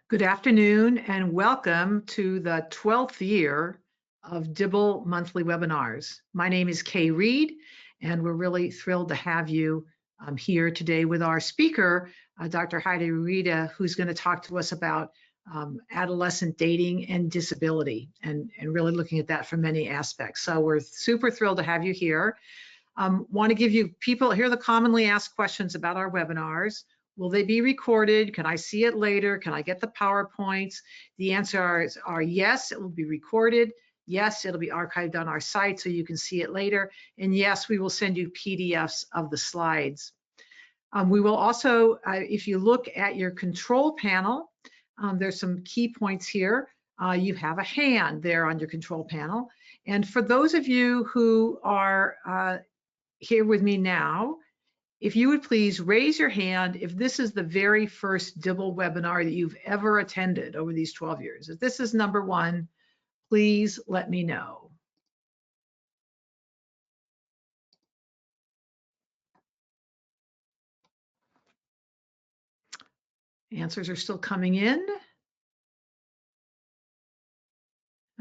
Good afternoon and welcome to the 12th year of DIBBLE monthly webinars. My name is Kay Reed and we're really thrilled to have you here today with our speaker, Dr. Heidi Rueda, who's going to talk to us about adolescent dating and disability and really looking at that from many aspects. So we're super thrilled to have you here. Want to give you people, here are the commonly asked questions about our webinars. Will they be recorded? Can I see it later? Can I get the PowerPoints? The answers are yes, it will be recorded. Yes, it'll be archived on our site so you can see it later. And yes, we will send you PDFs of the slides. We will also, if you look at your control panel, there's some key points here. You have a hand there on your control panel. And for those of you who are here with me now, if you would please raise your hand if this is the very first DIBBLE webinar that you've ever attended over these 12 years. If this is number one, please let me know. Answers are still coming in.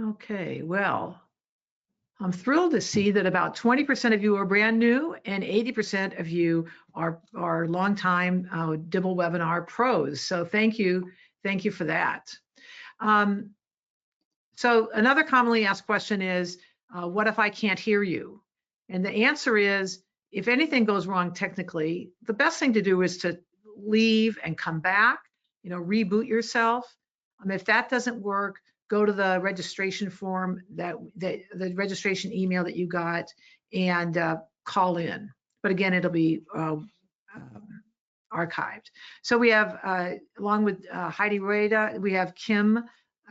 Okay, well, I'm thrilled to see that about 20% of you are brand new and 80% of you are longtime DIBBLE webinar pros. So thank you for that. So another commonly asked question is, what if I can't hear you? And the answer is, if anything goes wrong technically, the best thing to do is to leave and come back, reboot yourself. If that doesn't work, go to the registration form, the registration email that you got, and call in. But again, it'll be archived. So we have, along with Heidi Rueda, we have Kim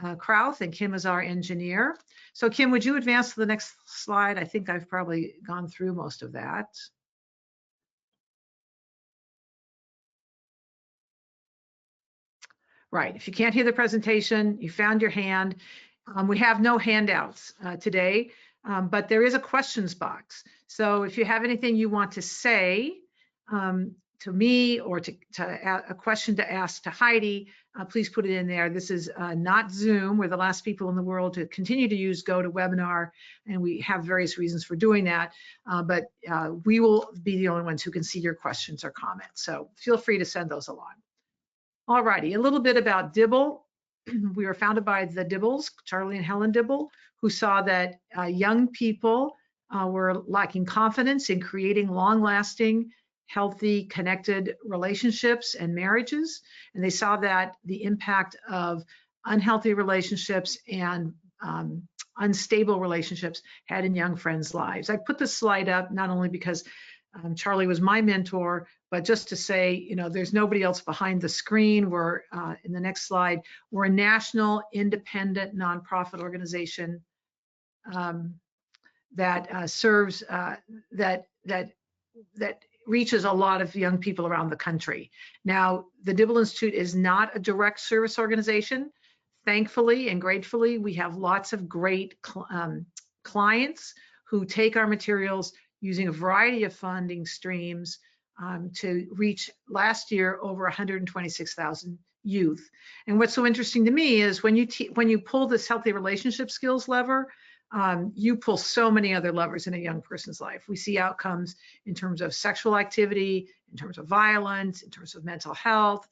Krauth, and Kim is our engineer. So Kim, would you advance to the next slide? I think I've probably gone through most of that. Right, if you can't hear the presentation, you found your hand. We have no handouts today, but there is a questions box. So if you have anything you want to say to me or to a question to ask to Heidi, please put it in there. This is not Zoom. We're the last people in the world to continue to use GoToWebinar, and we have various reasons for doing that, but we will be the only ones who can see your questions or comments. So feel free to send those along. All righty, a little bit about DIBBLE. We were founded by the Dibbles, Charlie and Helen Dibble, who saw that young people were lacking confidence in creating long-lasting, healthy, connected relationships and marriages. And they saw that the impact of unhealthy relationships and unstable relationships had in young friends' lives. I put this slide up not only because Charlie was my mentor, but just to say, there's nobody else behind the screen. We're in the next slide. We're a national independent nonprofit organization that serves that reaches a lot of young people around the country. Now, the Dibble Institute is not a direct service organization. Thankfully and gratefully, we have lots of great clients who take our materials using a variety of funding streams to reach last year over 126,000 youth. And what's so interesting to me is when you pull this healthy relationship skills lever, you pull so many other levers in a young person's life. We see outcomes in terms of sexual activity, in terms of violence, in terms of mental health.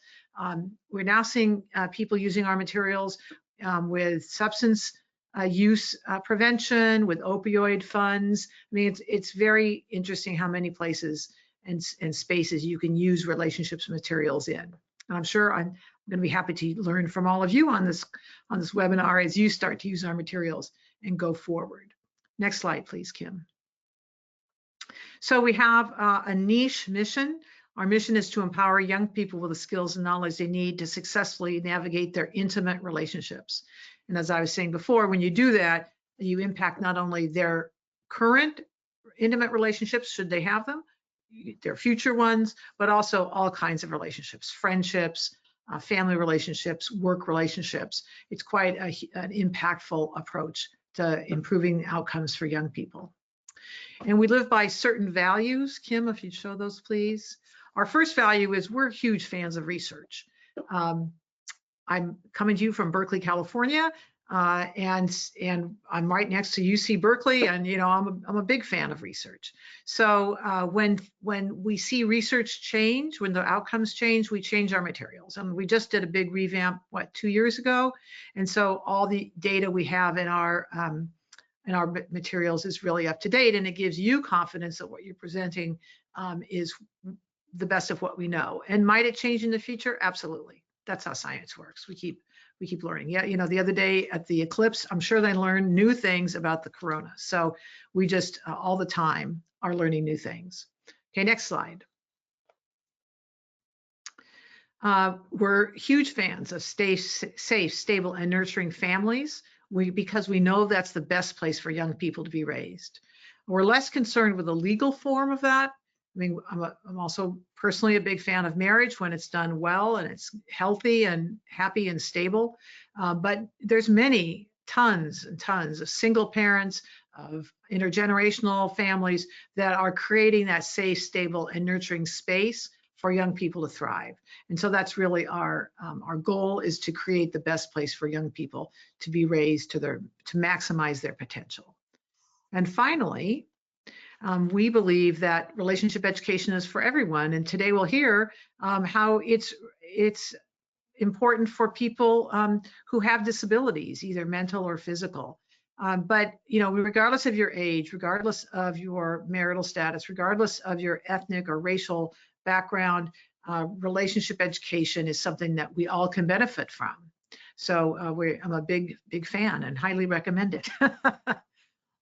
We're now seeing people using our materials with substance use prevention, with opioid funds. I mean, it's very interesting how many places and spaces you can use relationships materials in. And I'm sure I'm going to be happy to learn from all of you on this webinar as you start to use our materials and go forward. Next slide, please, Kim. So we have a niche mission. Our mission is to empower young people with the skills and knowledge they need to successfully navigate their intimate relationships. And as I was saying before, when you do that, you impact not only their current intimate relationships, should they have them, their future ones, but also all kinds of relationships, friendships, family relationships, work relationships. It's quite an impactful approach to improving outcomes for young people. And we live by certain values. Kim, if you'd show those, please. Our first value is we're huge fans of research. I'm coming to you from Berkeley, California, and I'm right next to UC Berkeley, and I'm a big fan of research. So when we see research change, when the outcomes change, we change our materials. And we just did a big revamp 2 years ago, and so all the data we have in our materials is really up to date, and it gives you confidence that what you're presenting is the best of what we know. And might it change in the future? Absolutely. That's how science works. We keep learning. Yeah, the other day at the eclipse, I'm sure they learned new things about the corona. So we just all the time are learning new things. Okay, next slide. We're huge fans of safe, stable, and nurturing families because we know that's the best place for young people to be raised. We're less concerned with the legal form of that. I mean, I'm also personally a big fan of marriage when it's done well and it's healthy and happy and stable. But there's tons and tons of single parents, of intergenerational families that are creating that safe, stable, and nurturing space for young people to thrive. And so that's really our goal, is to create the best place for young people to be raised to maximize their potential. And finally, we believe that relationship education is for everyone. And today we'll hear how it's important for people who have disabilities, either mental or physical. But regardless of your age, regardless of your marital status, regardless of your ethnic or racial background, relationship education is something that we all can benefit from. So I'm a big fan and highly recommend it.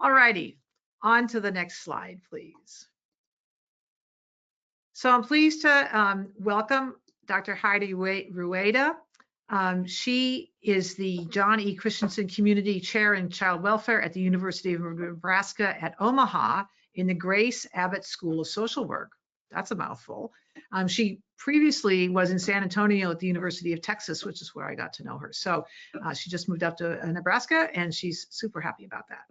All righty, on to the next slide, please. So I'm pleased to welcome Dr. Heidi Rueda. She is the John E. Christensen Community Chair in Child Welfare at the University of Nebraska at Omaha in the Grace Abbott School of Social Work. That's a mouthful. She previously was in San Antonio at the University of Texas, which is where I got to know her. So she just moved up to Nebraska, and she's super happy about that.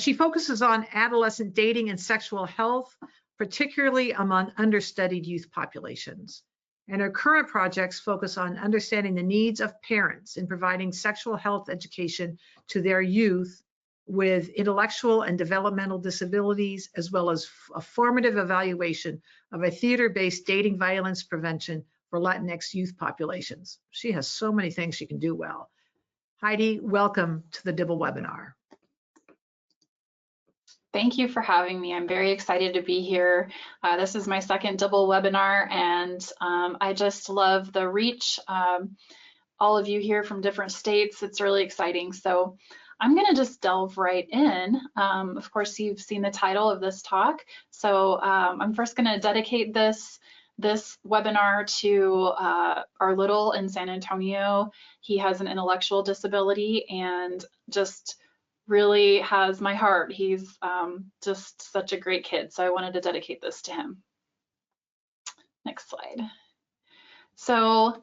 She focuses on adolescent dating and sexual health, particularly among understudied youth populations. And her current projects focus on understanding the needs of parents in providing sexual health education to their youth with intellectual and developmental disabilities, as well as a formative evaluation of a theater-based dating violence prevention for Latinx youth populations. She has so many things she can do well. Heidi, welcome to the DIBEL webinar. Thank you for having me. I'm very excited to be here. This is my second DIBEL webinar, and I just love the reach. All of you here from different states, it's really exciting. So I'm going to just delve right in. Of course, you've seen the title of this talk. So I'm first going to dedicate this webinar to our little in San Antonio. He has an intellectual disability and just really has my heart. He's just such a great kid. So I wanted to dedicate this to him. Next slide. So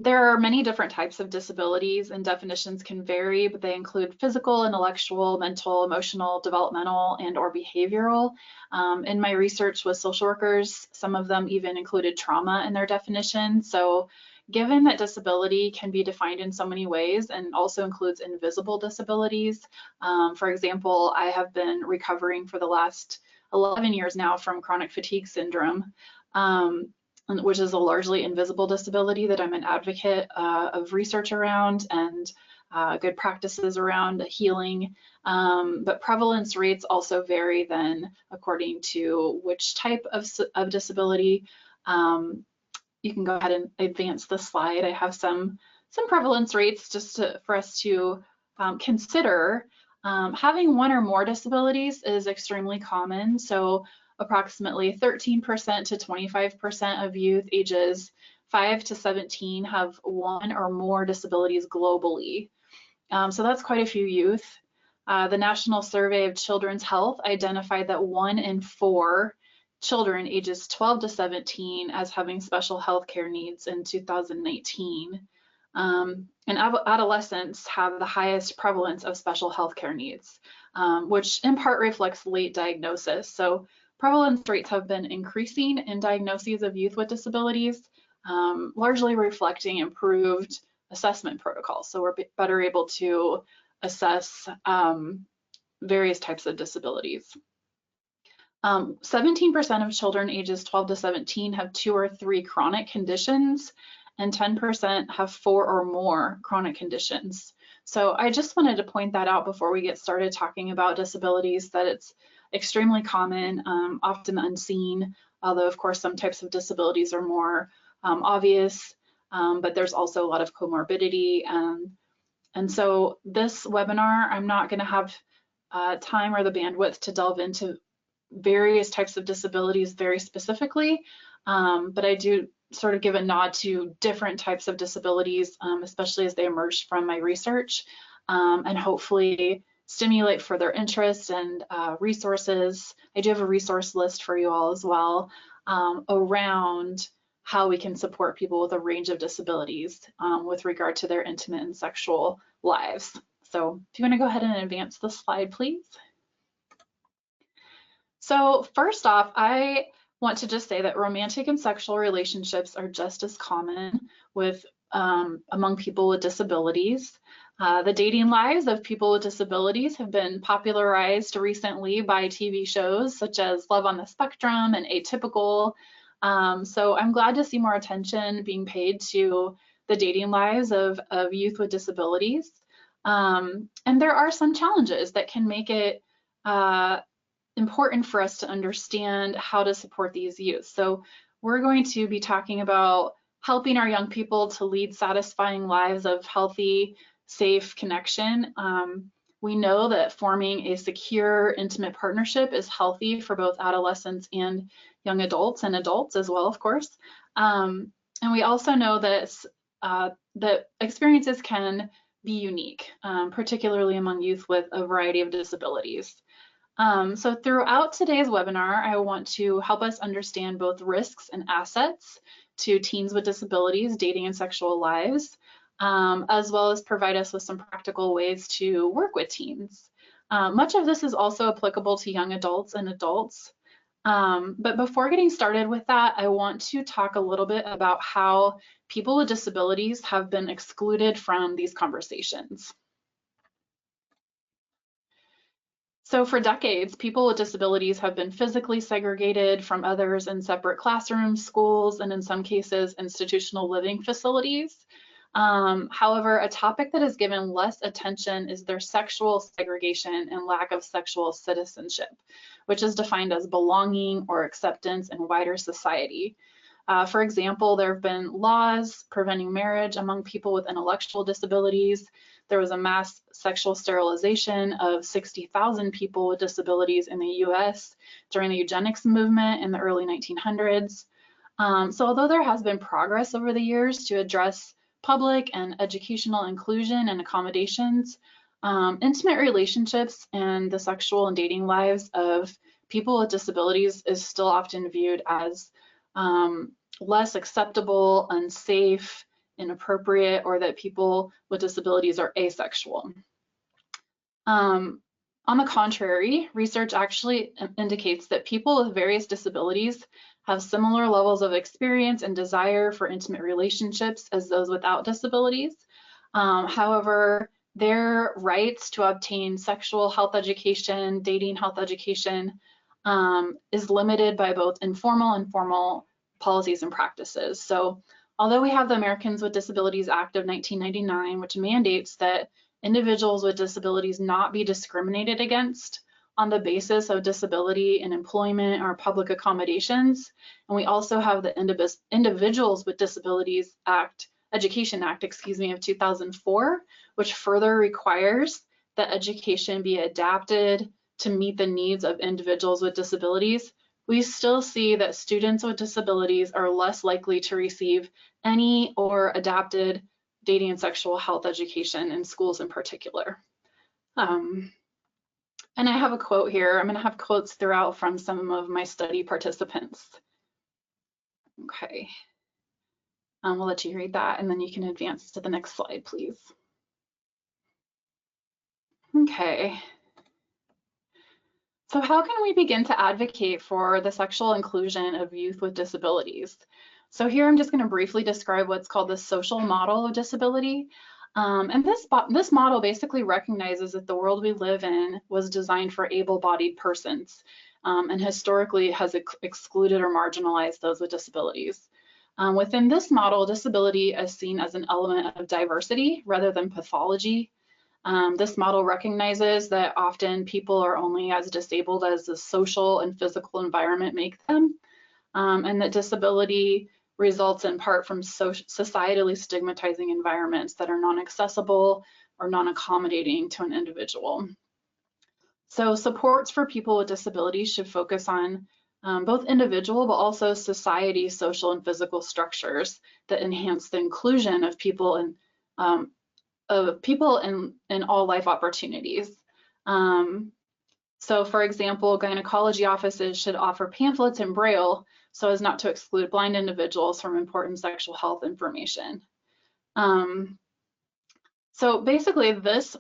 there are many different types of disabilities, and definitions can vary, but they include physical, intellectual, mental, emotional, developmental, and or behavioral. In my research with social workers, some of them even included trauma in their definition. So given that disability can be defined in so many ways and also includes invisible disabilities, for example, I have been recovering for the last 11 years now from chronic fatigue syndrome, which is a largely invisible disability that I'm an advocate of research around and good practices around healing. But prevalence rates also vary then according to which type of disability. You can go ahead and advance the slide. I have some prevalence rates just for us to consider. Having one or more disabilities is extremely common. So approximately 13% to 25% of youth ages 5 to 17 have one or more disabilities globally. So that's quite a few youth. The National Survey of Children's Health identified that 1 in 4 children ages 12 to 17 as having special health care needs in 2019. And adolescents have the highest prevalence of special health care needs, which in part reflects late diagnosis. So prevalence rates have been increasing in diagnoses of youth with disabilities, largely reflecting improved assessment protocols. So we're better able to assess various types of disabilities. 17% of children ages 12 to 17 have 2 or 3 chronic conditions, and 10% have 4 or more chronic conditions. So I just wanted to point that out before we get started talking about disabilities, that it's extremely common, often unseen, although of course some types of disabilities are more obvious, but there's also a lot of comorbidity. And so this webinar, I'm not going to have time or the bandwidth to delve into various types of disabilities very specifically, but I do sort of give a nod to different types of disabilities, especially as they emerge from my research, and hopefully stimulate further interest and resources. I do have a resource list for you all as well around how we can support people with a range of disabilities with regard to their intimate and sexual lives. So if you want to go ahead and advance the slide, please. So first off, I want to just say that romantic and sexual relationships are just as common with among people with disabilities. The dating lives of people with disabilities have been popularized recently by TV shows such as Love on the Spectrum and Atypical. So I'm glad to see more attention being paid to the dating lives of youth with disabilities. And there are some challenges that can make it important for us to understand how to support these youth. So we're going to be talking about helping our young people to lead satisfying lives of healthy, safe connection. We know that forming a secure, intimate partnership is healthy for both adolescents and young adults, and adults as well, of course. And we also know that that experiences can be unique, particularly among youth with a variety of disabilities. So throughout today's webinar, I want to help us understand both risks and assets to teens with disabilities, dating and sexual lives, as well as provide us with some practical ways to work with teens. Much of this is also applicable to young adults and adults. But before getting started with that, I want to talk a little bit about how people with disabilities have been excluded from these conversations. So for decades, people with disabilities have been physically segregated from others in separate classrooms, schools, and in some cases, institutional living facilities. However, a topic that is given less attention is their sexual segregation and lack of sexual citizenship, which is defined as belonging or acceptance in wider society. For example, there have been laws preventing marriage among people with intellectual disabilities. There was a mass sexual sterilization of 60,000 people with disabilities in the US during the eugenics movement in the early 1900s. So although there has been progress over the years to address public and educational inclusion and accommodations, intimate relationships and the sexual and dating lives of people with disabilities is still often viewed as less acceptable, unsafe, inappropriate, or that people with disabilities are asexual. On the contrary, research actually indicates that people with various disabilities have similar levels of experience and desire for intimate relationships as those without disabilities. However, their rights to obtain sexual health education, dating health education, is limited by both informal and formal policies and practices. So although we have the Americans with Disabilities Act of 1999, which mandates that individuals with disabilities not be discriminated against on the basis of disability in employment or public accommodations, and we also have the Individuals with Disabilities Act, Education Act, of 2004, which further requires that education be adapted to meet the needs of individuals with disabilities. We still see that students with disabilities are less likely to receive any or adapted dating and sexual health education in schools in particular. And I have a quote here. I'm going to have quotes throughout from some of my study participants. Okay. We'll let you read that, and then you can advance to the next slide, please. Okay. So how can we begin to advocate for the sexual inclusion of youth with disabilities? So here I'm just going to briefly describe what's called the social model of disability. And this model basically recognizes that the world we live in was designed for able-bodied persons, and historically has excluded or marginalized those with disabilities. Within this model, disability is seen as an element of diversity rather than pathology. This model recognizes that often people are only as disabled as the social and physical environment make them, and that disability results in part from societally stigmatizing environments that are non-accessible or non-accommodating to an individual. So supports for people with disabilities should focus on both individual but also society, social and physical structures that enhance the inclusion of people in all life opportunities. So for example, gynecology offices should offer pamphlets in Braille so as not to exclude blind individuals from important sexual health information. So basically this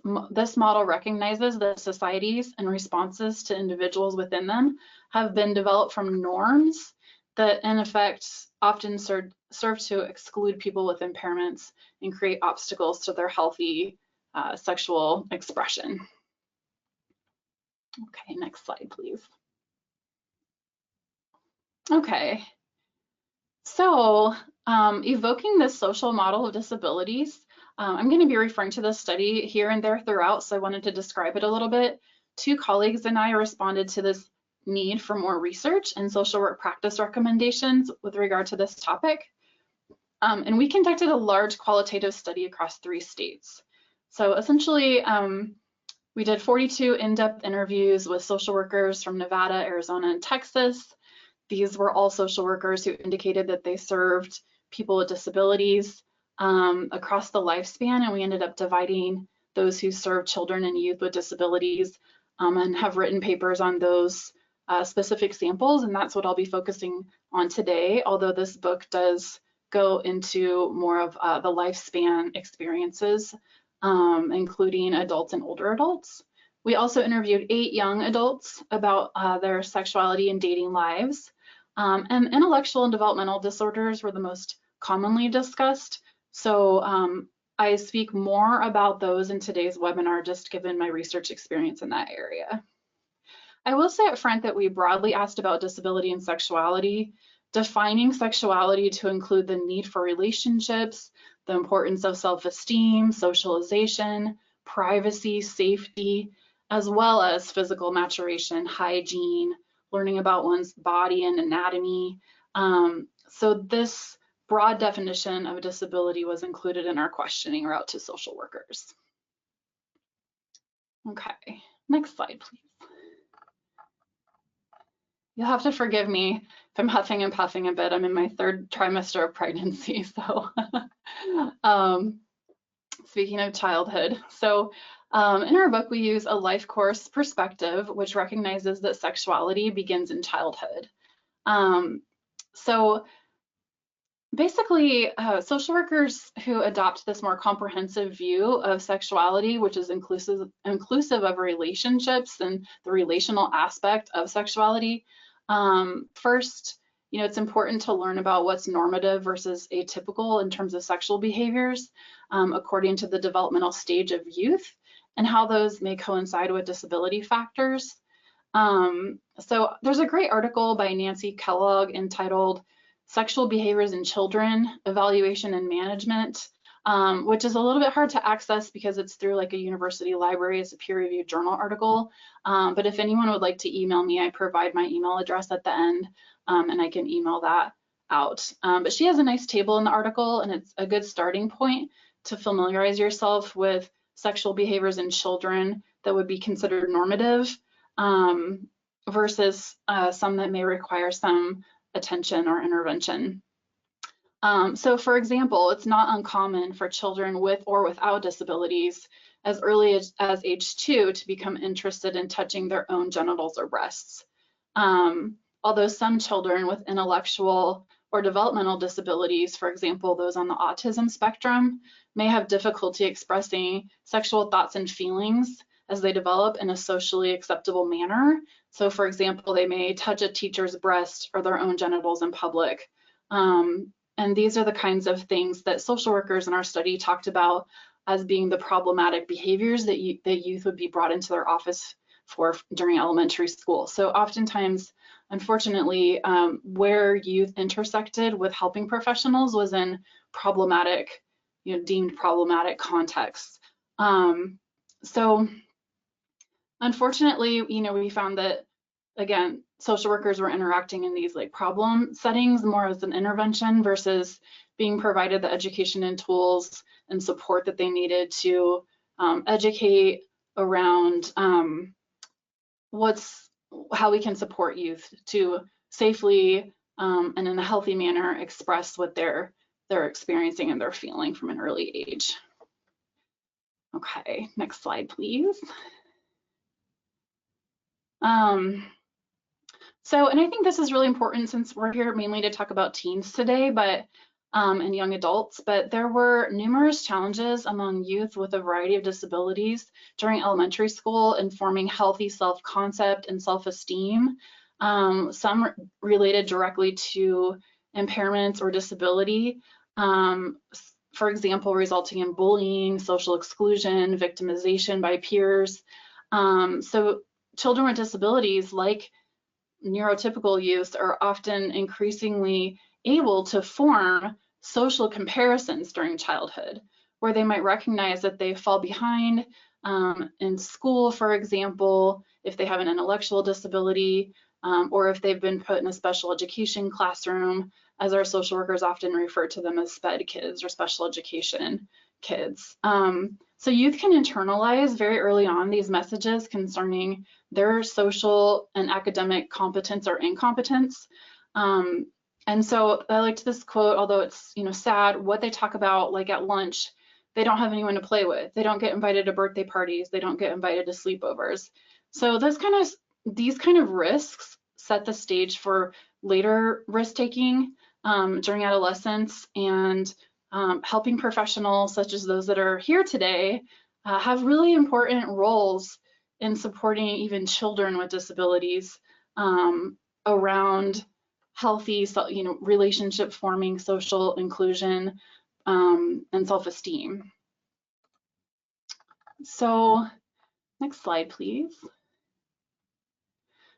model recognizes that societies and responses to individuals within them have been developed from norms that in effect often serve to exclude people with impairments and create obstacles to their healthy sexual expression. Okay, next slide, please. Okay, so evoking this social model of disabilities, I'm going to be referring to this study here and there throughout, so I wanted to describe it a little bit. 2 colleagues and I responded to this need for more research and social work practice recommendations with regard to this topic. And we conducted a large qualitative study across 3 states. So essentially, we did 42 in-depth interviews with social workers from Nevada, Arizona, and Texas. These were all social workers who indicated that they served people with disabilities across the lifespan, and we ended up dividing those who served children and youth with disabilities and have written papers on those specific samples, and that's what I'll be focusing on today, although this book does go into more of the lifespan experiences, including adults and older adults. We also interviewed 8 young adults about their sexuality and dating lives. And intellectual and developmental disorders were the most commonly discussed. So I speak more about those in today's webinar, just given my research experience in that area. I will say up front that we broadly asked about disability and sexuality, defining sexuality to include the need for relationships, the importance of self-esteem, socialization, privacy, safety, as well as physical maturation, hygiene, learning about one's body and anatomy. So this broad definition of disability was included in our questioning route to social workers. Okay, next slide, please. You'll have to forgive me if I'm huffing and puffing a bit. I'm in my 3rd trimester of pregnancy, so speaking of childhood. So in our book, we use a life course perspective, which recognizes that sexuality begins in childhood. So basically, social workers who adopt this more comprehensive view of sexuality, which is inclusive of relationships and the relational aspect of sexuality. First, it's important to learn about what's normative versus atypical in terms of sexual behaviors, according to the developmental stage of youth, and how those may coincide with disability factors. So there's a great article by Nancy Kellogg entitled Sexual Behaviors in Children, Evaluation and Management, which is a little bit hard to access because it's through like a university library. It's a peer-reviewed journal article. But if anyone would like to email me, I provide my email address at the end, and I can email that out. But she has a nice table in the article, and it's a good starting point to familiarize yourself with sexual behaviors in children that would be considered normative versus some that may require some attention or intervention. So for example, it's not uncommon for children with or without disabilities as early as age 2 to become interested in touching their own genitals or breasts. Although some children with intellectual or developmental disabilities, for example, those on the autism spectrum, may have difficulty expressing sexual thoughts and feelings as they develop in a socially acceptable manner. So for example, they may touch a teacher's breast or their own genitals in public. And these are the kinds of things that social workers in our study talked about as being the problematic behaviors that youth would be brought into their office for during elementary school. So oftentimes, unfortunately, where youth intersected with helping professionals was in problematic, deemed problematic contexts. So unfortunately, we found that, again, social workers were interacting in these like problem settings more as an intervention versus being provided the education and tools and support that they needed to educate around how we can support youth to safely and in a healthy manner express what they're experiencing and they're feeling from an early age. Okay, next slide, please. And I think this is really important since we're here mainly to talk about teens today, but and young adults, but there were numerous challenges among youth with a variety of disabilities during elementary school in forming healthy self-concept and self-esteem. Some related directly to impairments or disability, for example, resulting in bullying, social exclusion, victimization by peers. So children with disabilities, like neurotypical youth, are often increasingly able to form social comparisons during childhood, where they might recognize that they fall behind in school, for example, if they have an intellectual disability, or if they've been put in a special education classroom, as our social workers often refer to them as SPED kids or special education kids. So youth can internalize very early on these messages concerning their social and academic competence or incompetence. And so I liked this quote, although it's sad, what they talk about, like at lunch, they don't have anyone to play with. They don't get invited to birthday parties. They don't get invited to sleepovers. So these kind of risks set the stage for later risk taking during adolescence, and helping professionals such as those that are here today have really important roles in supporting even children with disabilities around healthy, relationship forming, social inclusion, and self-esteem. So next slide, please.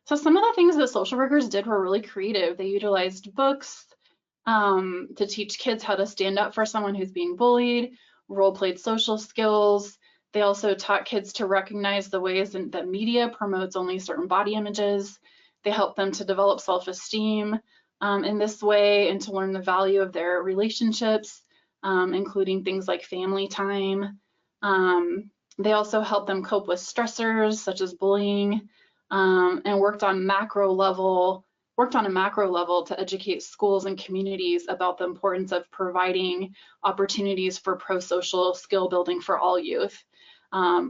So some of the things that social workers did were really creative. They utilized books to teach kids how to stand up for someone who's being bullied, role-played social skills. They also taught kids to recognize the ways that media promotes only certain body images. They helped them to develop self-esteem in this way and to learn the value of their relationships, including things like family time. They also helped them cope with stressors such as bullying, and worked on a macro level to educate schools and communities about the importance of providing opportunities for pro-social skill building for all youth,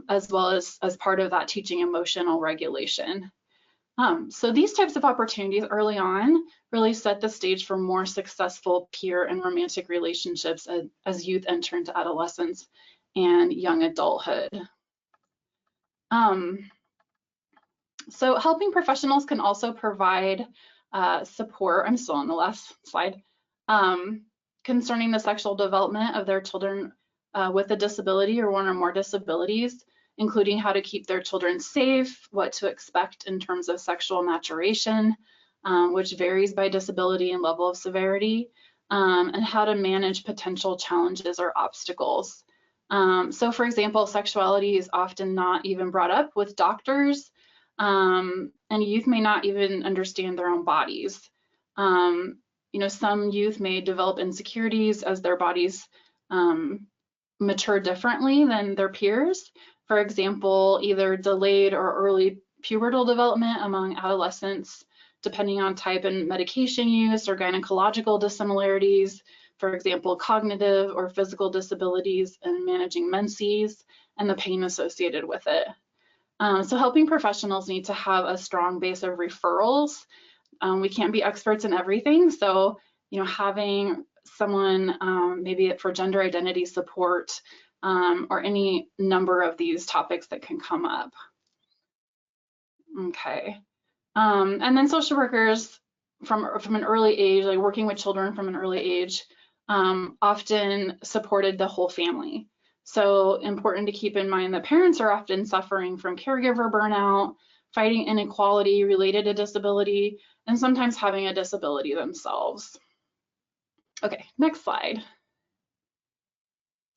as well as part of that teaching emotional regulation. So these types of opportunities early on really set the stage for more successful peer and romantic relationships as youth enter into adolescence and young adulthood. So helping professionals can also provide support, I'm still on the last slide, concerning the sexual development of their children with a disability or one or more disabilities, including how to keep their children safe, what to expect in terms of sexual maturation, which varies by disability and level of severity, and how to manage potential challenges or obstacles. So for example, sexuality is often not even brought up with doctors, and youth may not even understand their own bodies. Some youth may develop insecurities as their bodies mature differently than their peers. For example, either delayed or early pubertal development among adolescents, depending on type and medication use, or gynecological dissimilarities, for example, cognitive or physical disabilities in managing menses and the pain associated with it. So helping professionals need to have a strong base of referrals. We can't be experts in everything, so having someone maybe for gender identity support or any number of these topics that can come up. Okay, and then social workers from an early age, like working with children from an early age, often supported the whole family. So important to keep in mind that parents are often suffering from caregiver burnout, fighting inequality related to disability, and sometimes having a disability themselves. Okay, next slide.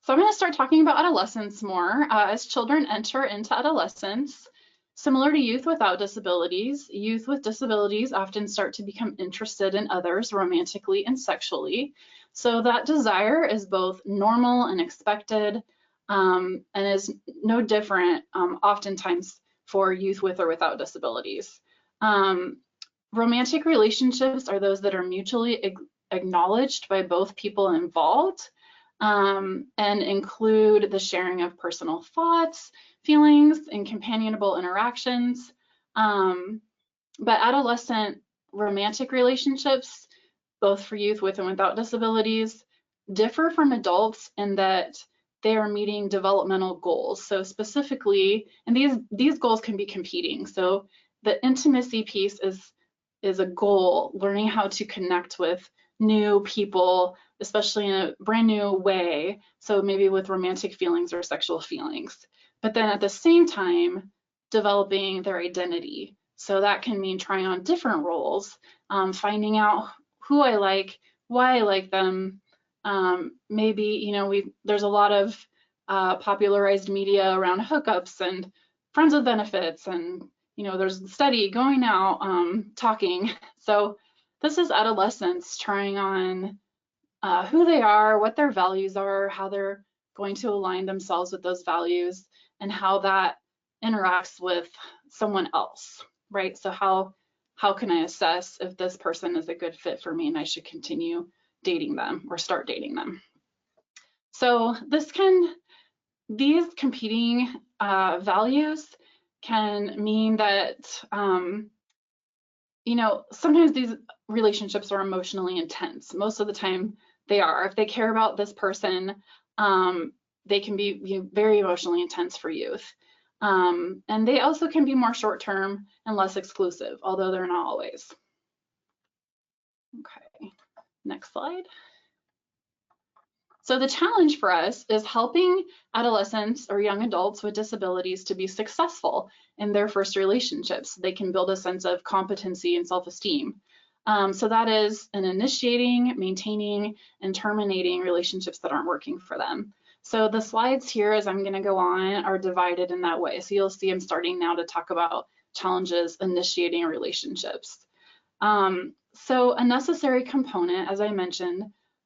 So I'm going to start talking about adolescence more. As children enter into adolescence, similar to youth without disabilities, youth with disabilities often start to become interested in others romantically and sexually. So that desire is both normal and expected, and is no different oftentimes for youth with or without disabilities. Romantic relationships are those that are mutually acknowledged by both people involved, and include the sharing of personal thoughts, feelings, and companionable interactions. But adolescent romantic relationships, both for youth with and without disabilities, differ from adults in that they are meeting developmental goals. So specifically, and these goals can be competing. So the intimacy piece is a goal, learning how to connect with new people, especially in a brand new way. So maybe with romantic feelings or sexual feelings. But then at the same time, developing their identity. So that can mean trying on different roles, finding out who I like, why I like them. Maybe, you know, there's a lot of popularized media around hookups and friends with benefits, and you know, there's a study going out talking. So this is adolescents trying on who they are, what their values are, how they're going to align themselves with those values, and how that interacts with someone else, right? So how can I assess if this person is a good fit for me and I should continue dating them or start dating them? So these competing values can mean that you know, sometimes these relationships are emotionally intense. Most of the time they are. If they care about this person, they can be very emotionally intense for youth. And they also can be more short-term and less exclusive, although they're not always. Okay, next slide. So the challenge for us is helping adolescents or young adults with disabilities to be successful in their first relationships. They can build a sense of competency and self-esteem. So that is in initiating, maintaining, and terminating relationships that aren't working for them. So the slides here, as I'm going to go on, are divided in that way. So you'll see I'm starting now to talk about challenges initiating relationships. So a necessary component, as I mentioned,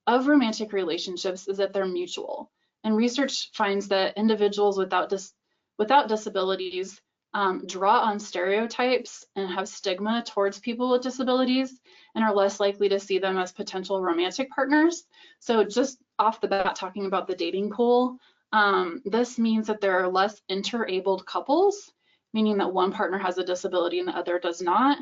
of romantic relationships is that they're mutual. And research finds that individuals without disabilities draw on stereotypes and have stigma towards people with disabilities and are less likely to see them as potential romantic partners. So just off the bat, talking about the dating pool, this means that there are less interabled couples, meaning that one partner has a disability and the other does not.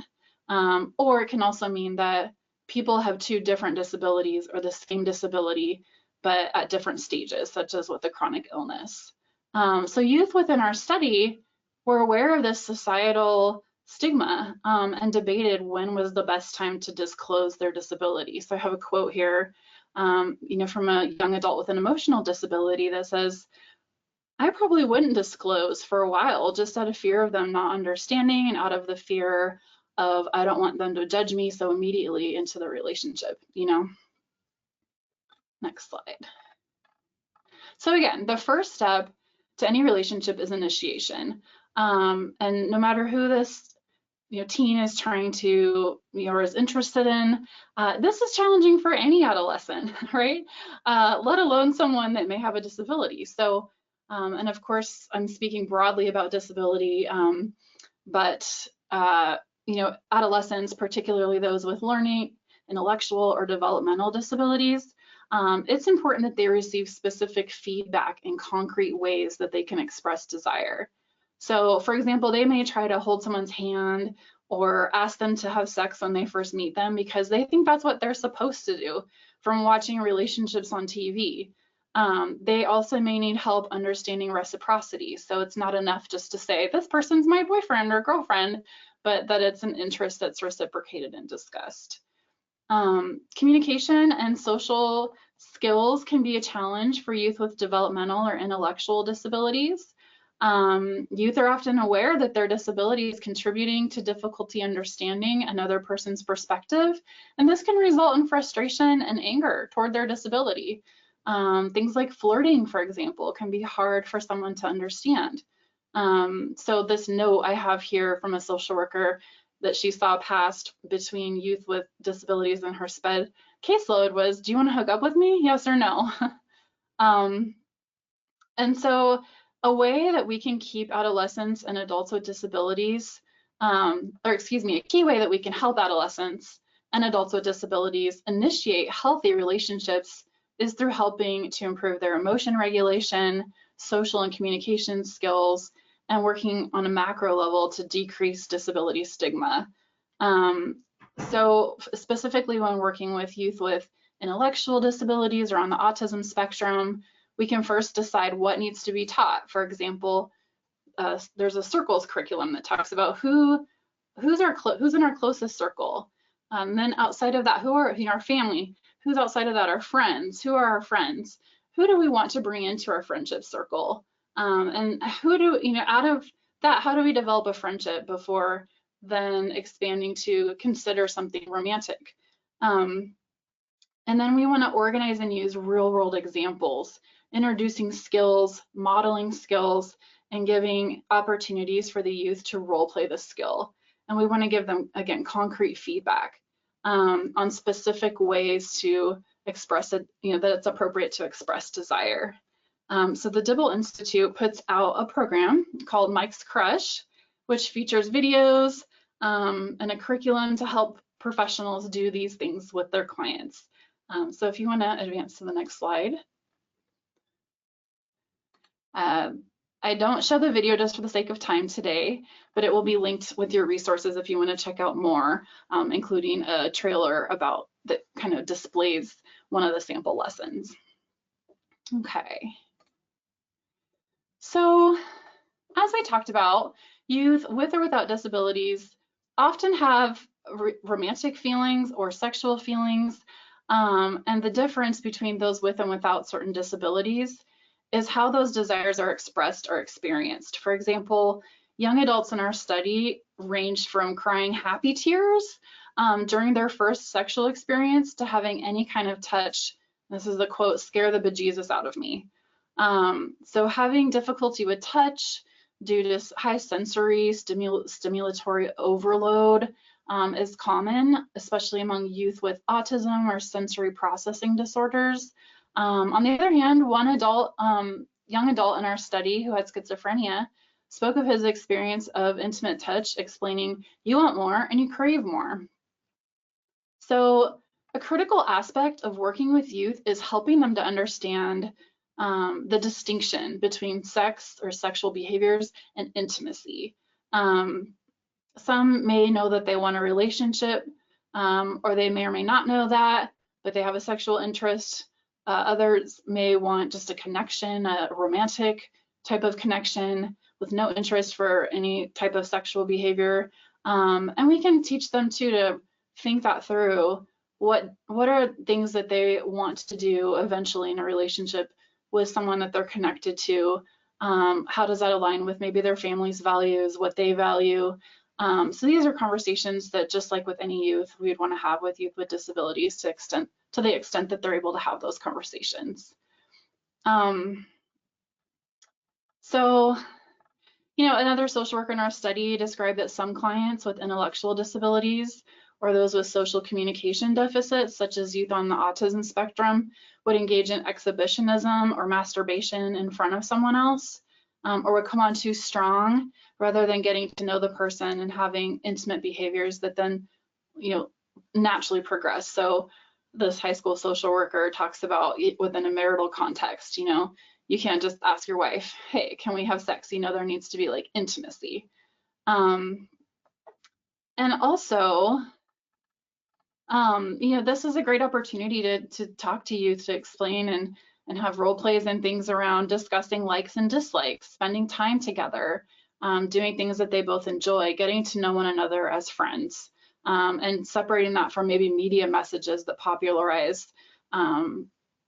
Or it can also mean that people have two different disabilities or the same disability, but at different stages, such as with a chronic illness. So youth within our study were aware of this societal stigma and debated when was the best time to disclose their disability. So I have a quote here, you know, from a young adult with an emotional disability that says, I probably wouldn't disclose for a while, just out of fear of them not understanding and out of the fear of I don't want them to judge me so immediately into the relationship, you know. Next slide. So again, the first step to any relationship is initiation. And no matter who this teen is trying to or is interested in, this is challenging for any adolescent, right? Let alone someone that may have a disability. So, and of course, I'm speaking broadly about disability, but adolescents, particularly those with learning, intellectual, or developmental disabilities, it's important that they receive specific feedback in concrete ways that they can express desire. So, for example, they may try to hold someone's hand or ask them to have sex when they first meet them because they think that's what they're supposed to do from watching relationships on TV. They also may need help understanding reciprocity. So it's not enough just to say, this person's my boyfriend or girlfriend, but that it's an interest that's reciprocated and discussed. Communication and social Skills can be a challenge for youth with developmental or intellectual disabilities. Youth are often aware that their disability is contributing to difficulty understanding another person's perspective, and this can result in frustration and anger toward their disability. Things like flirting, for example, can be hard for someone to understand. So this note I have here from a social worker that she saw passed between youth with disabilities and her SPED caseload was, do you want to hook up with me? Yes or no? And so a way that we can keep adolescents and adults with disabilities, a key way that we can help adolescents and adults with disabilities initiate healthy relationships is through helping to improve their emotion regulation, social and communication skills, and working on a macro level to decrease disability stigma. So specifically when working with youth with intellectual disabilities or on the autism spectrum, we can first decide what needs to be taught. For example, there's a circles curriculum that talks about who's in our closest circle. Then outside of that, who are our family? Who's outside of that? Our friends. Who are our friends? Who do we want to bring into our friendship circle? And who do, out of that, how do we develop a friendship before then expanding to consider something romantic? And then we want to organize and use real world examples, introducing skills, modeling skills, and giving opportunities for the youth to role play the skill. And we want to give them, again, concrete feedback on specific ways to express it, that it's appropriate to express desire. So the Dibble Institute puts out a program called Mike's Crush, which features videos and a curriculum to help professionals do these things with their clients. So if you want to advance to the next slide. I don't show the video just for the sake of time today, but it will be linked with your resources if you want to check out more, including a trailer about that kind of displays one of the sample lessons. Okay. So as I talked about, youth with or without disabilities often have romantic feelings or sexual feelings, and the difference between those with and without certain disabilities is how those desires are expressed or experienced. For example, young adults in our study ranged from crying happy tears during their first sexual experience to having any kind of touch, this is the quote, scare the bejesus out of me. So having difficulty with touch due to high sensory stimulatory overload is common, especially among youth with autism or sensory processing disorders. On the other hand, one young adult in our study who had schizophrenia spoke of his experience of intimate touch, explaining, you want more and you crave more. So a critical aspect of working with youth is helping them to understand the distinction between sex or sexual behaviors and intimacy. Some may know that they want a relationship, or they may or may not know that, but they have a sexual interest. Others may want just a connection, a romantic type of connection with no interest for any type of sexual behavior. And we can teach them too to think that through. What are things that they want to do eventually in a relationship with someone that they're connected to? How does that align with maybe their family's values, what they value? So these are conversations that, just like with any youth, we'd want to have with youth with disabilities to the extent that they're able to have those conversations. So, another social worker in our study described that some clients with intellectual disabilities or those with social communication deficits, such as youth on the autism spectrum, would engage in exhibitionism or masturbation in front of someone else, or would come on too strong rather than getting to know the person and having intimate behaviors that then, naturally progress. So this high school social worker talks about within a marital context, you can't just ask your wife, hey, can we have sex? There needs to be like intimacy. And also, this is a great opportunity to talk to youth, to explain and have role plays and things around discussing likes and dislikes, spending time together, doing things that they both enjoy, getting to know one another as friends, and separating that from maybe media messages that popularize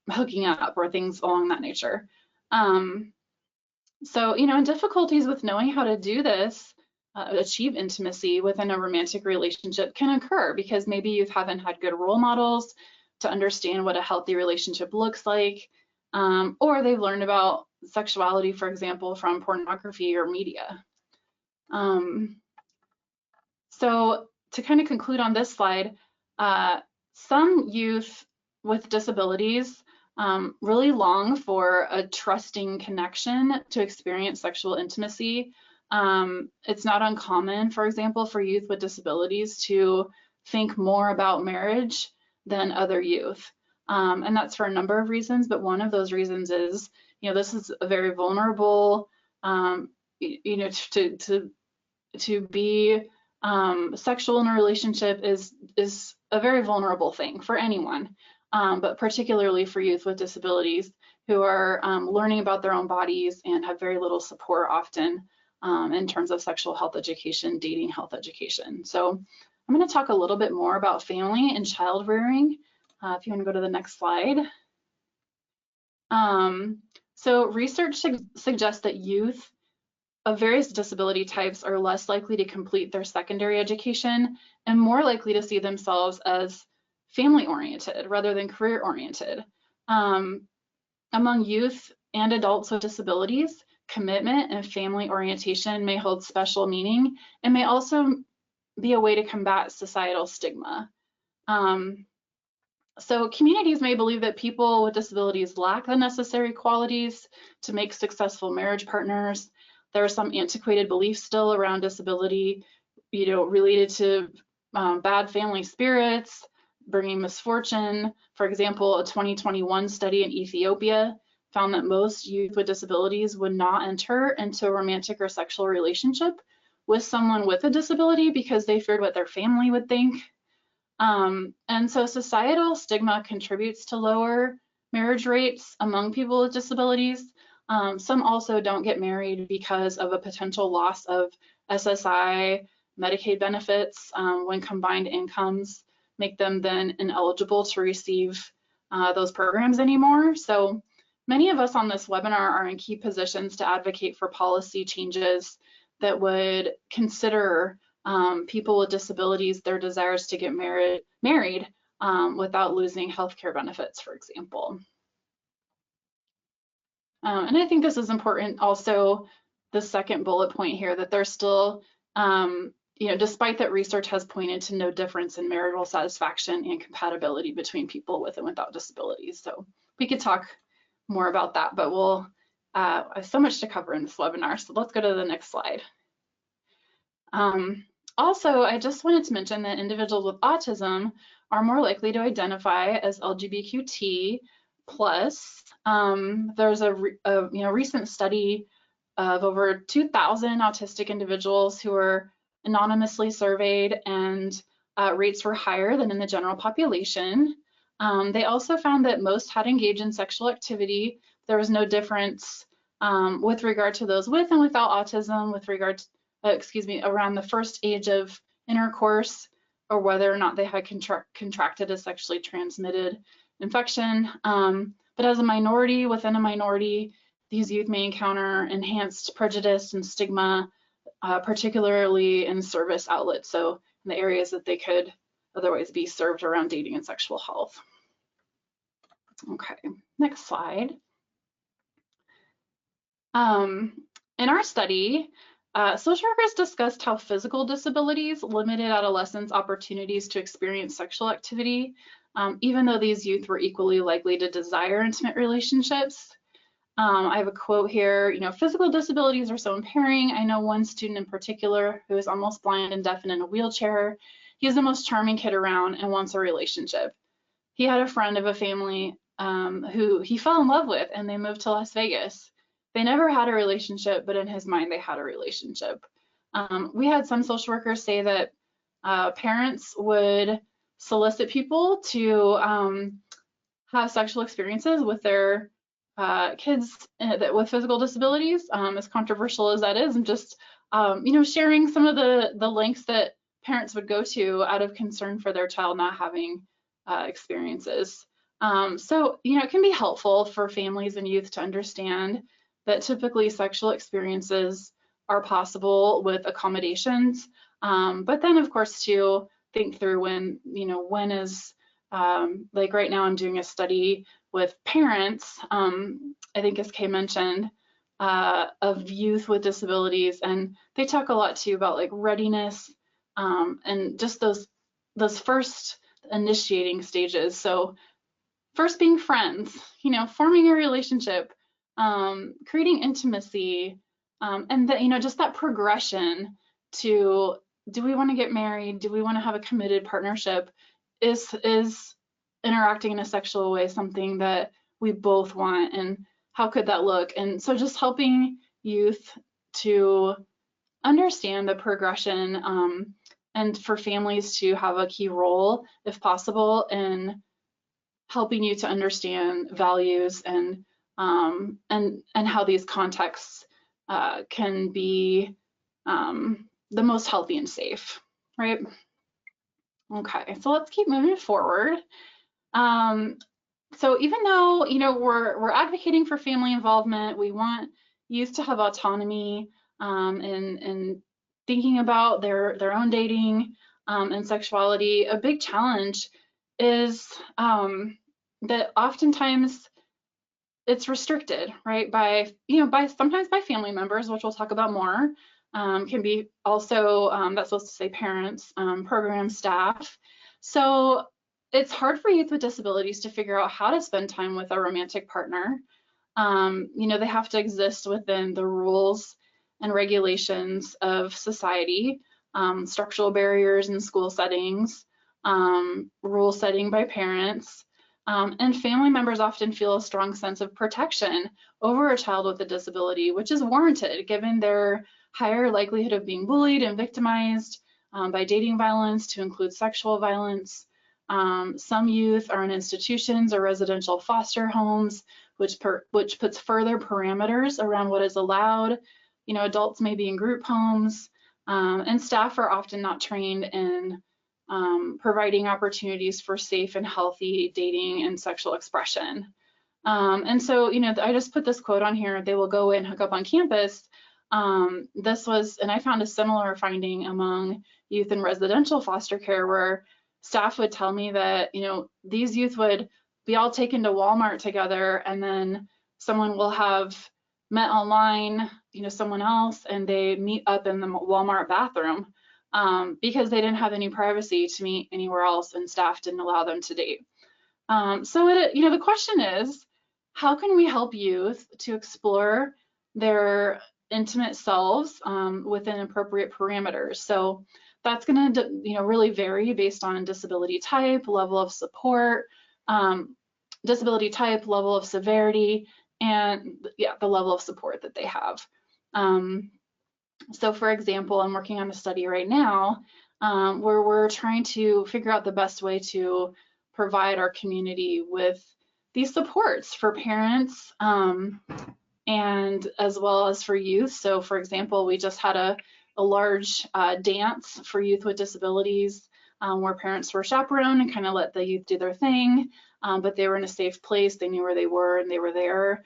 hooking up or things along that nature. So, you know, and difficulties with knowing how to do this, achieve intimacy within a romantic relationship can occur because maybe you haven't had good role models to understand what a healthy relationship looks like, or they've learned about sexuality, for example, from pornography or media. So to kind of conclude on this slide, some youth with disabilities really long for a trusting connection to experience sexual intimacy. It's not uncommon, for example, for youth with disabilities to think more about marriage than other youth. And that's for a number of reasons, but one of those reasons is, you know, this is a very vulnerable, you know, to be sexual in a relationship is a very vulnerable thing for anyone, but particularly for youth with disabilities who are learning about their own bodies and have very little support often in terms of sexual health education, dating health education. So I'm going to talk a little bit more about family and child rearing. If you want to go to the next slide. So research suggests that youth of various disability types are less likely to complete their secondary education and more likely to see themselves as family-oriented rather than career-oriented. Among youth and adults with disabilities, commitment and family orientation may hold special meaning and may also be a way to combat societal stigma. So communities may believe that people with disabilities lack the necessary qualities to make successful marriage partners. There are some antiquated beliefs still around disability, you know, related to bad family spirits, bringing misfortune. For example, a 2021 study in Ethiopia found that most youth with disabilities would not enter into a romantic or sexual relationship with someone with a disability because they feared what their family would think. And so societal stigma contributes to lower marriage rates among people with disabilities. Some also don't get married because of a potential loss of SSI, Medicaid benefits when combined incomes make them then ineligible to receive those programs anymore. So many of us on this webinar are in key positions to advocate for policy changes that would consider people with disabilities, their desires to get married without losing healthcare benefits, for example. And I think this is important also, the second bullet point here, that there's still, you know, despite that research has pointed to no difference in marital satisfaction and compatibility between people with and without disabilities. So we could talk more about that, but we'll have so much to cover in this webinar. So let's go to the next slide. Also, I just wanted to mention that individuals with autism are more likely to identify as LGBTQ+. There's a recent study of over 2,000 autistic individuals who were anonymously surveyed, and rates were higher than in the general population. They also found that most had engaged in sexual activity. There was no difference with regard to those with and without autism, with regard to around the first age of intercourse, or whether or not they had contracted a sexually transmitted infection. But as a minority within a minority, these youth may encounter enhanced prejudice and stigma, particularly in service outlets, so in the areas that they could otherwise be served around dating and sexual health. Okay, next slide. In our study, social workers discussed how physical disabilities limited adolescents' opportunities to experience sexual activity, even though these youth were equally likely to desire intimate relationships. I have a quote here, you know, physical disabilities are so impairing. I know one student in particular who is almost blind and deaf and in a wheelchair. He is the most charming kid around and wants a relationship. He had a friend of a family who he fell in love with, and they moved to Las Vegas. They never had a relationship, but in his mind, they had a relationship. We had some social workers say that parents would solicit people to have sexual experiences with their kids with physical disabilities, as controversial as that is, and just you know, sharing some of the lengths that parents would go to out of concern for their child not having experiences. So, it can be helpful for families and youth to understand that typically sexual experiences are possible with accommodations. But then, of course, to think through when is, like right now I'm doing a study with parents, I think as Kay mentioned, of youth with disabilities, and they talk a lot too about like readiness, and just those first initiating stages. So first being friends, forming a relationship, creating intimacy, and that, just that progression to, do we want to get married? Do we want to have a committed partnership? Is interacting in a sexual way something that we both want? And how could that look? And so just helping youth to understand the progression, and for families to have a key role, if possible, in helping you to understand values and how these contexts can be the most healthy and safe, right? Okay, so let's keep moving forward. So even though we're advocating for family involvement, we want youth to have autonomy in thinking about their own dating and sexuality. A big challenge is that oftentimes it's restricted, right, by sometimes by family members, which we'll talk about more. Can be also, that's supposed to say parents, program staff. So it's hard for youth with disabilities to figure out how to spend time with a romantic partner. They have to exist within the rules and regulations of society, structural barriers in school settings, rule setting by parents, and family members often feel a strong sense of protection over a child with a disability, which is warranted given their higher likelihood of being bullied and victimized by dating violence, to include sexual violence. Some youth are in institutions or residential foster homes, which puts further parameters around what is allowed. Adults may be in group homes, and staff are often not trained in providing opportunities for safe and healthy dating and sexual expression. And so, I just put this quote on here: "They will go and hook up on campus." This was, and I found a similar finding among youth in residential foster care, where staff would tell me that, these youth would be all taken to Walmart together, and then someone will have met online, someone else, and they meet up in the Walmart bathroom because they didn't have any privacy to meet anywhere else, and staff didn't allow them to date. So the question is, how can we help youth to explore their intimate selves within appropriate parameters? So that's going to really vary based on disability type, level of support, disability type, level of severity, and the level of support that they have. So for example, I'm working on a study right now where we're trying to figure out the best way to provide our community with these supports for parents and as well as for youth. So for example, we just had a large dance for youth with disabilities where parents were chaperoned and kind of let the youth do their thing, but they were in a safe place. They knew where they were and they were there.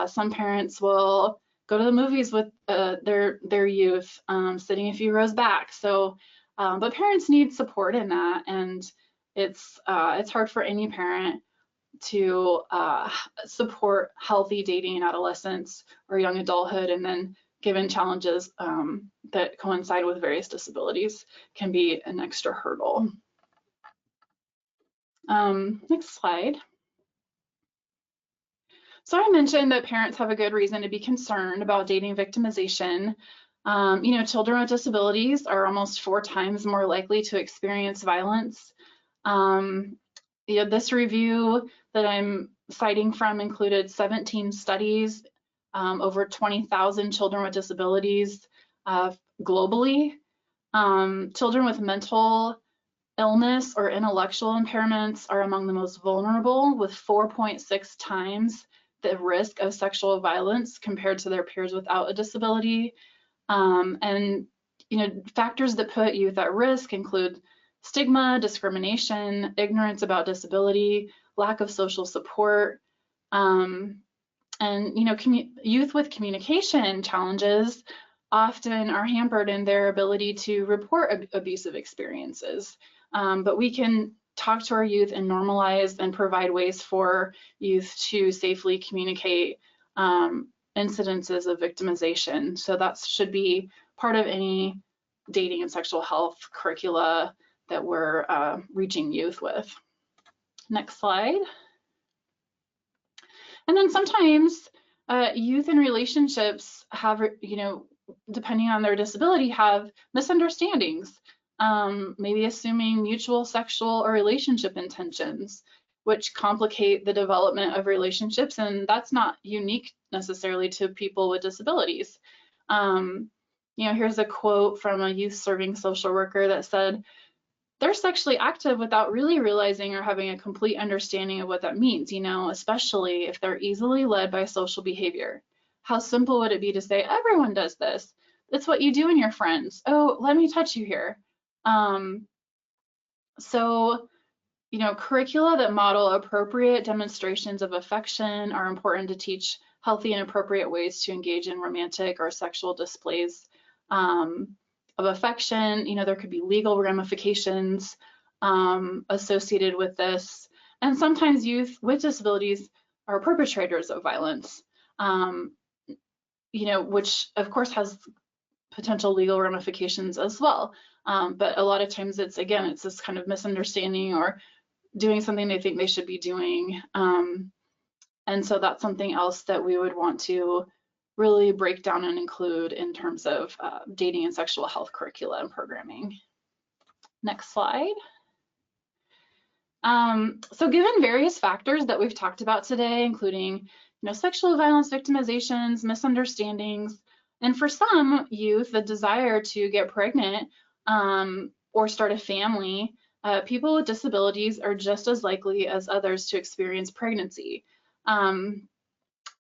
Some parents will go to the movies with their youth, sitting a few rows back. So, but parents need support in that, and it's hard for any parent to support healthy dating in adolescence or young adulthood, and then given challenges that coincide with various disabilities can be an extra hurdle. Next slide. So I mentioned that parents have a good reason to be concerned about dating victimization. Children with disabilities are almost 4 times more likely to experience violence. This review that I'm citing from included 17 studies, over 20,000 children with disabilities globally. Children with mental illness or intellectual impairments are among the most vulnerable, with 4.6 times the risk of sexual violence compared to their peers without a disability. And factors that put youth at risk include stigma, discrimination, ignorance about disability, lack of social support, and youth with communication challenges often are hampered in their ability to report abusive experiences. But we can talk to our youth and normalize and provide ways for youth to safely communicate incidences of victimization. So that should be part of any dating and sexual health curricula that we're reaching youth with. Next slide. And then sometimes youth in relationships have, depending on their disability, have misunderstandings, maybe assuming mutual sexual or relationship intentions, which complicate the development of relationships, and that's not unique necessarily to people with disabilities. Here's a quote from a youth serving social worker that said, "They're sexually active without really realizing or having a complete understanding of what that means, especially if they're easily led by social behavior. How simple would it be to say, everyone does this. It's what you do in your friends. Oh, let me touch you here." Curricula that model appropriate demonstrations of affection are important to teach healthy and appropriate ways to engage in romantic or sexual displays of affection. There could be legal ramifications associated with this. And sometimes youth with disabilities are perpetrators of violence, which of course has potential legal ramifications as well. But a lot of times it's this kind of misunderstanding or doing something they think they should be doing. And so that's something else that we would want to really break down and include in terms of dating and sexual health curricula and programming. Next slide. So given various factors that we've talked about today, including sexual violence victimizations, misunderstandings, and for some youth, the desire to get pregnant or start a family, people with disabilities are just as likely as others to experience pregnancy.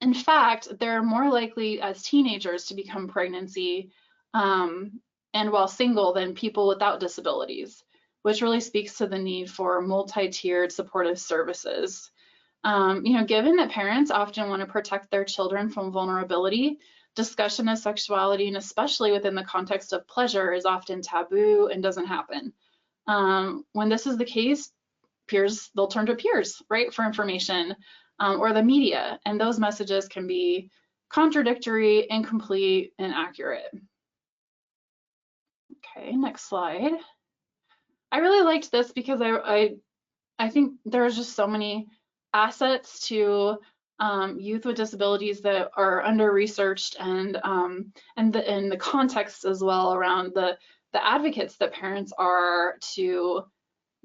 In fact, they're more likely as teenagers to become pregnancy and while single than people without disabilities, which really speaks to the need for multi-tiered supportive services. Given that parents often want to protect their children from vulnerability, discussion of sexuality, and especially within the context of pleasure, is often taboo and doesn't happen. When this is the case, they'll turn to peers, right, for information, or the media, and those messages can be contradictory, incomplete, and accurate. Okay, next slide. I really liked this because I think there's just so many assets to youth with disabilities that are under-researched, and the context as well around the advocates that parents are to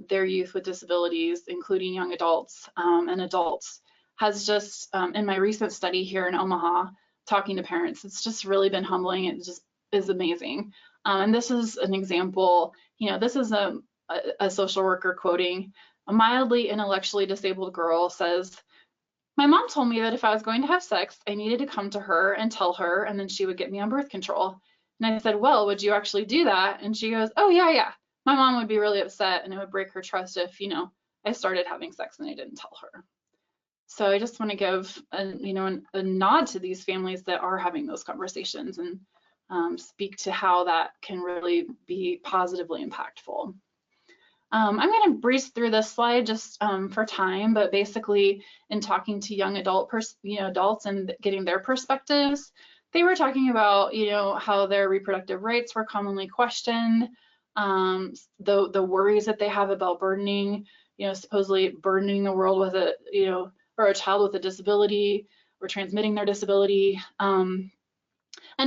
their youth with disabilities, including young adults and adults, has just, in my recent study here in Omaha, talking to parents, it's just really been humbling. It just is amazing. And this is an example, this is a social worker quoting, "A mildly intellectually disabled girl says, 'My mom told me that if I was going to have sex, I needed to come to her and tell her, and then she would get me on birth control.' And I said, 'Well, would you actually do that?' And she goes, 'Oh, yeah. My mom would be really upset, and it would break her trust if, I started having sex and I didn't tell her.'" So I just want to give a nod to these families that are having those conversations and speak to how that can really be positively impactful. I'm going to breeze through this slide just for time, but basically in talking to young adults and getting their perspectives, they were talking about how their reproductive rights were commonly questioned, the worries that they have about supposedly burdening the world with or a child with a disability or transmitting their disability. And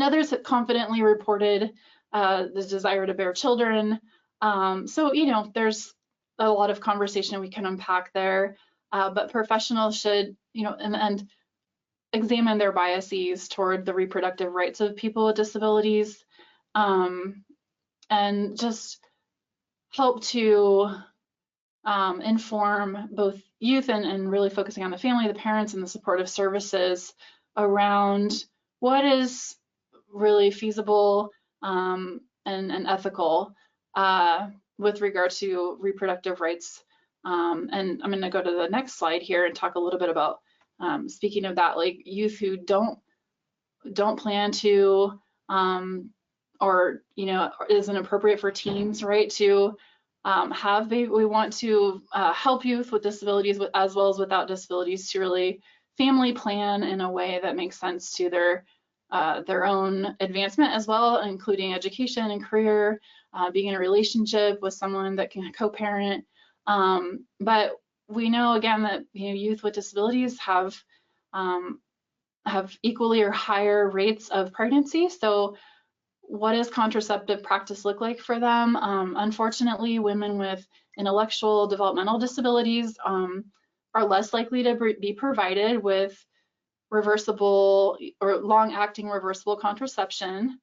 others have confidently reported the desire to bear children. So there's a lot of conversation we can unpack there, but professionals should, and examine their biases toward the reproductive rights of people with disabilities, and just help to inform both youth and really focusing on the family, the parents, and the supportive services around what is really feasible and ethical with regard to reproductive rights And I'm going to go to the next slide here and talk a little bit about, speaking of that, like youth who don't plan to, or, you know, isn't appropriate for teens, right, to have baby. We want to help youth with disabilities as well as without disabilities to really family plan in a way that makes sense to their own advancement as well, including education and career, being in a relationship with someone that can co-parent. But we know again that, you know, youth with disabilities have equally or higher rates of pregnancy. So what does contraceptive practice look like for them? Unfortunately, women with intellectual developmental disabilities are less likely to be provided with reversible or long-acting reversible contraception.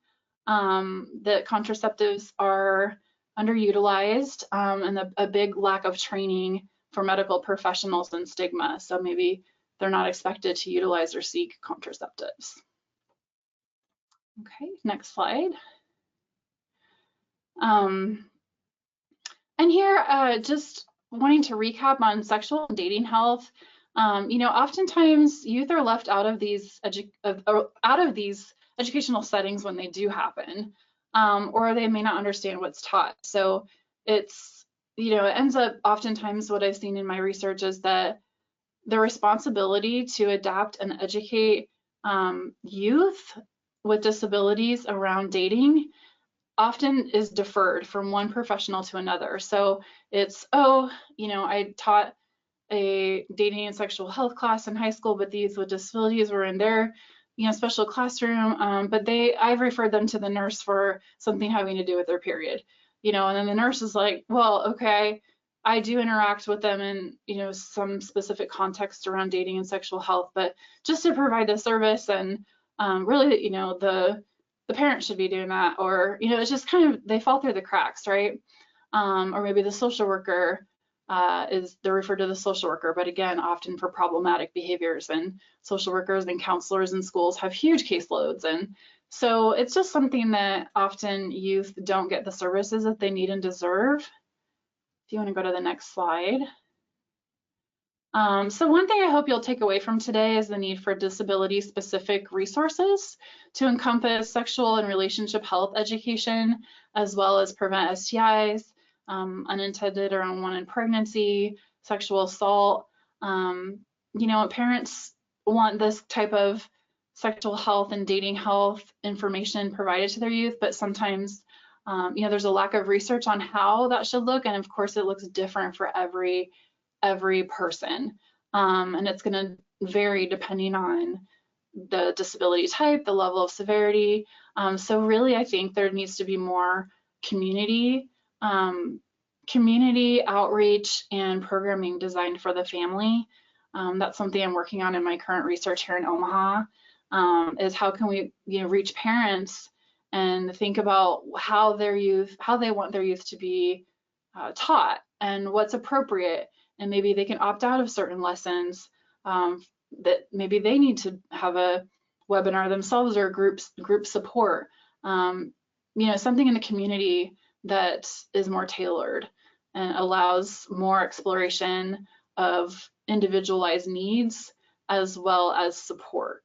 That contraceptives are underutilized, and a big lack of training for medical professionals and stigma. So maybe they're not expected to utilize or seek contraceptives. Okay, next slide. And here, just wanting to recap on sexual and dating health. You know, oftentimes youth are left out of these educational settings when they do happen, or they may not understand what's taught. So it's, you know, it ends up oftentimes what I've seen in my research is that the responsibility to adapt and educate youth with disabilities around dating often is deferred from one professional to another. So it's, oh, you know, I taught a dating and sexual health class in high school, but the youth with disabilities were in their, you know, special classroom, but I've referred them to the nurse for something having to do with their period, you know, and then the nurse is like, well, okay, I do interact with them in, you know, some specific context around dating and sexual health, but just to provide the service, and really, you know, the parent should be doing that, or, you know, it's just kind of, they fall through the cracks, right? Or maybe the social worker they're referred to the social worker, but again, often for problematic behaviors, and social workers and counselors in schools have huge caseloads. And so it's just something that often youth don't get the services that they need and deserve. If you want to go to the next slide. So one thing I hope you'll take away from today is the need for disability-specific resources to encompass sexual and relationship health education, as well as prevent STIs, unintended or unwanted pregnancy, sexual assault. You know, parents want this type of sexual health and dating health information provided to their youth, but sometimes, you know, there's a lack of research on how that should look, and of course it looks different for every person, and it's going to vary depending on the disability type, the level of severity. So really, I think there needs to be more community outreach and programming designed for the family. That's something I'm working on in my current research here in Omaha, is how can we, you know, reach parents and think about how they want their youth to be taught and what's appropriate, and maybe they can opt out of certain lessons, that maybe they need to have a webinar themselves or group support, you know, something in the community that is more tailored and allows more exploration of individualized needs as well as support.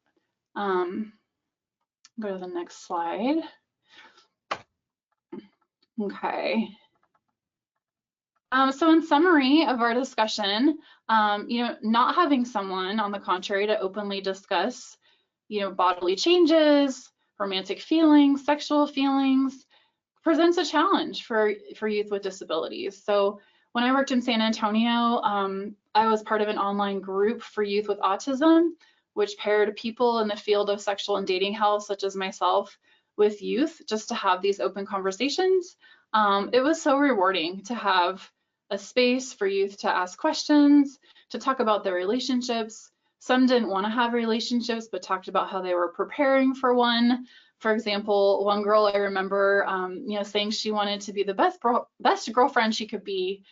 Go to the next slide. Okay. So in summary of our discussion, you know, not having someone, on the contrary, to openly discuss, you know, bodily changes, romantic feelings, sexual feelings, presents a challenge for youth with disabilities. So when I worked in San Antonio, I was part of an online group for youth with autism, which paired people in the field of sexual and dating health, such as myself, with youth, just to have these open conversations. It was so rewarding to have a space for youth to ask questions, to talk about their relationships. Some didn't want to have relationships, but talked about how they were preparing for one. For example, one girl I remember, you know, saying she wanted to be the best girlfriend she could be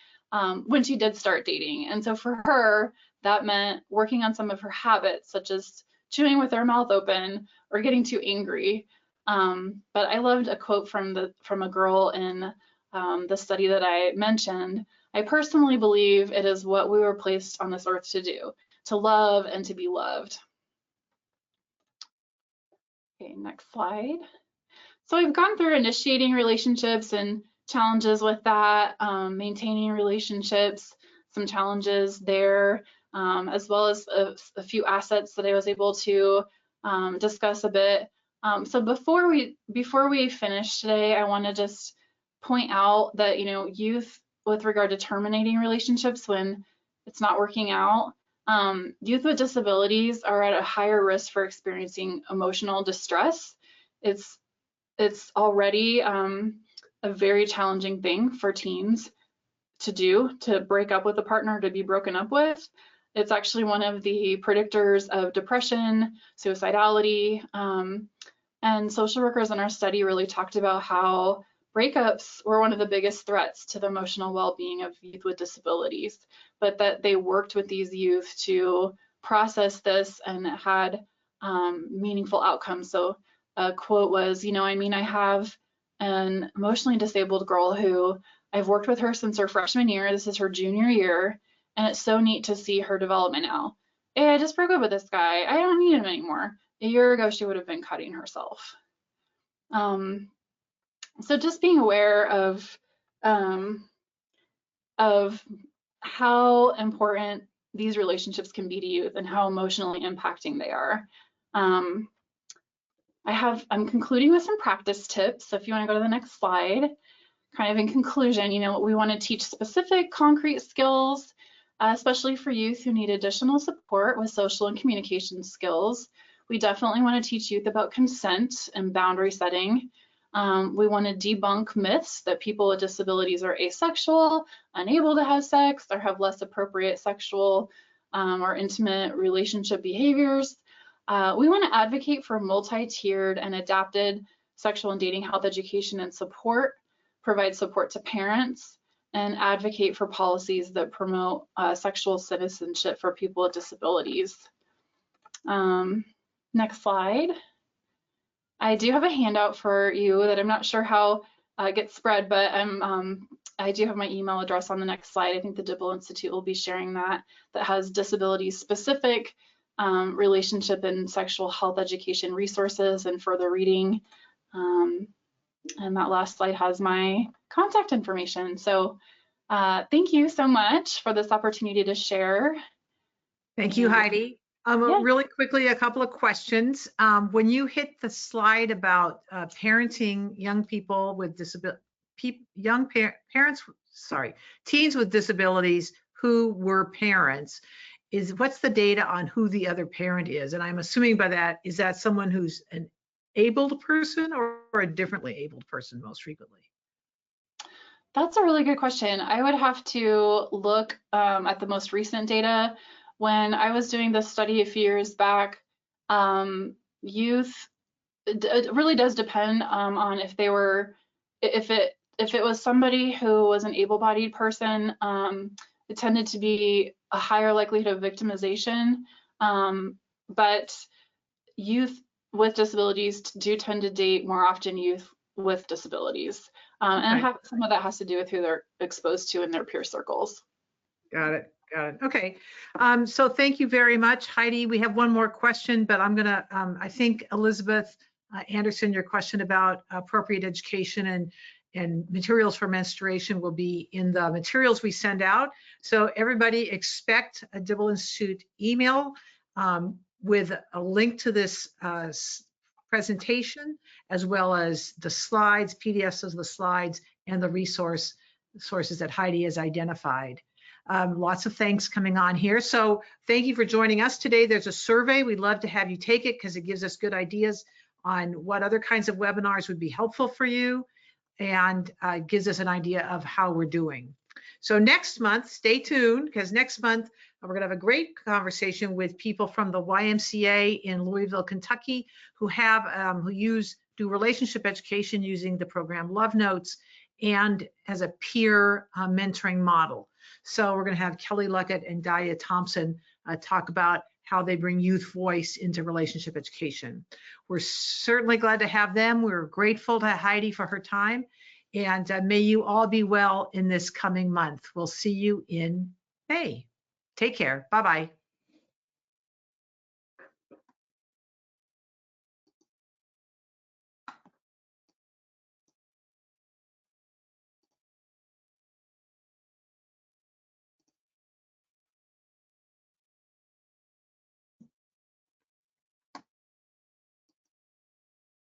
when she did start dating. And so for her, that meant working on some of her habits, such as chewing with her mouth open or getting too angry. But I loved a quote from a girl in the study that I mentioned I personally believe it is what we were placed on this earth to do, to love and to be loved. Okay, next slide. So we've gone through initiating relationships and challenges with that, maintaining relationships, some challenges there, as well as a few assets that I was able to discuss a bit. So before we finish today, I want to just point out that, you know, youth with regard to terminating relationships when it's not working out, youth with disabilities are at a higher risk for experiencing emotional distress. It's already a very challenging thing for teens to do, to break up with a partner, to be broken up with. It's actually one of the predictors of depression, suicidality, and social workers in our study really talked about how breakups were one of the biggest threats to the emotional well-being of youth with disabilities, but that they worked with these youth to process this and it had meaningful outcomes. So a quote was, you know, I mean, I have an emotionally disabled girl who I've worked with her since her freshman year. This is her junior year, and it's so neat to see her development now. Hey, I just broke up with this guy. I don't need him anymore. A year ago, she would have been cutting herself. So just being aware of how important these relationships can be to youth and how emotionally impacting they are. I'm concluding with some practice tips. So if you want to go to the next slide, kind of in conclusion, you know, we want to teach specific concrete skills, especially for youth who need additional support with social and communication skills. We definitely want to teach youth about consent and boundary setting. We want to debunk myths that people with disabilities are asexual, unable to have sex, or have less appropriate sexual or intimate relationship behaviors. We want to advocate for multi-tiered and adapted sexual and dating health education and support, provide support to parents, and advocate for policies that promote sexual citizenship for people with disabilities. Next slide. I do have a handout for you that I'm not sure how it gets spread, but I do have my email address on the next slide. I think the Dibble Institute will be sharing that has disabilities specific relationship and sexual health education resources and further reading. And that last slide has my contact information. So thank you so much for this opportunity to share. Thank you, Heidi. Yeah. Really quickly, a couple of questions. When you hit the slide about parenting young people with teens with disabilities who were parents, what's the data on who the other parent is? And I'm assuming by that, is that someone who's an abled person or a differently abled person most frequently? That's a really good question. I would have to look at the most recent data. When I was doing this study a few years back, youth, it really does depend on if it was somebody who was an able-bodied person, it tended to be a higher likelihood of victimization. But youth with disabilities do tend to date more often youth with disabilities. And some of that has to do with who they're exposed to in their peer circles. Got it. Got it. Okay. So thank you very much, Heidi. We have one more question, but I'm going to, I think, Elizabeth Anderson, your question about appropriate education and materials for menstruation will be in the materials we send out. So everybody expect a Dibble Institute email with a link to this presentation, as well as the slides, PDFs of the slides, and the sources that Heidi has identified. Lots of thanks coming on here. So thank you for joining us today. There's a survey. We'd love to have you take it because it gives us good ideas on what other kinds of webinars would be helpful for you and gives us an idea of how we're doing. So next month, stay tuned because next month we're going to have a great conversation with people from the YMCA in Louisville, Kentucky, who do relationship education using the program Love Notes and as a peer mentoring model. So we're going to have Kelly Luckett and Daya Thompson talk about how they bring youth voice into relationship education. We're certainly glad to have them. We're grateful to Heidi for her time. And may you all be well in this coming month. We'll see you in May. Take care. Bye-bye.